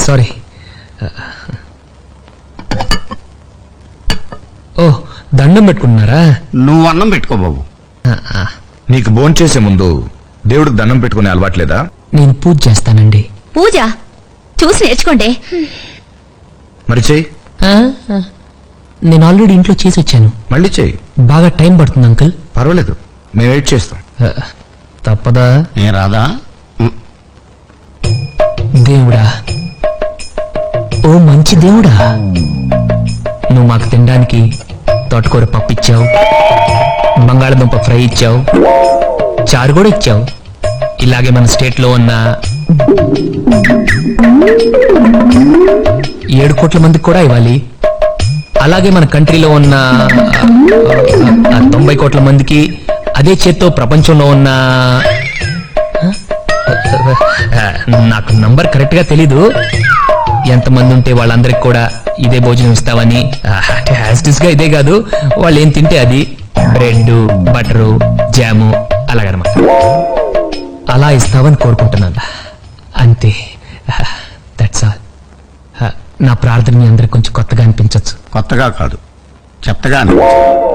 Sorry. ఓ, దండం పెట్టుకుంటున్నారా? నువ్వు అన్నం పెట్టుకో బాబు. నీకు భోంచేసే ముందు దేవుడికి దండం పెట్టుకునే అలవాట్లేదా? నేను పూజ చేస్తానండి. పూజ చూసి నేర్చుకోండి. మరి చెయ్యి. నేను ఆల్రెడీ ఇంట్లో చేసి వచ్చాను. మళ్ళీ చెయ్యి. బాగా టైం పడుతుంది అంకుల్. పర్వాలేదు, మేము వెయిట్ చేస్తాం. తప్పదా? ఏ రాదా? దేవుడా, ఓ మంచి దేవుడా, నువ్వు మాకు తినడానికి తోటకూర పప్పు ఇచ్చావు, బంగాళదుంప ఫ్రై ఇచ్చావు, చారు కూడా ఇచ్చావు. ఇలాగే మన స్టేట్ లో ఉన్న 7 కోట్ల మందికి కూడా ఇవ్వాలి. అలాగే మన కంట్రీలో ఉన్న 90 కోట్ల మందికి, అదే చేత్తో ప్రపంచంలో ఉన్న నాకు నంబర్ కరెక్ట్ గా తెలీదు, ఎంతమంది ఉంటే వాళ్ళందరికి కూడా ఇదే భోజనం ఇస్తావని. గా ఇదే కాదు, వాళ్ళు ఏం తింటే అది, బ్రెడ్, బటరు, జాము అలాగనమాట. అలా ఇస్తావని కోరుకుంటున్నాను, అంతే. That's all. నా ప్రార్థన మీ అందరికి కొంచెం కొత్తగా అనిపించవచ్చు. కొత్తగా కాదు, చెత్తగా అనిపించదు.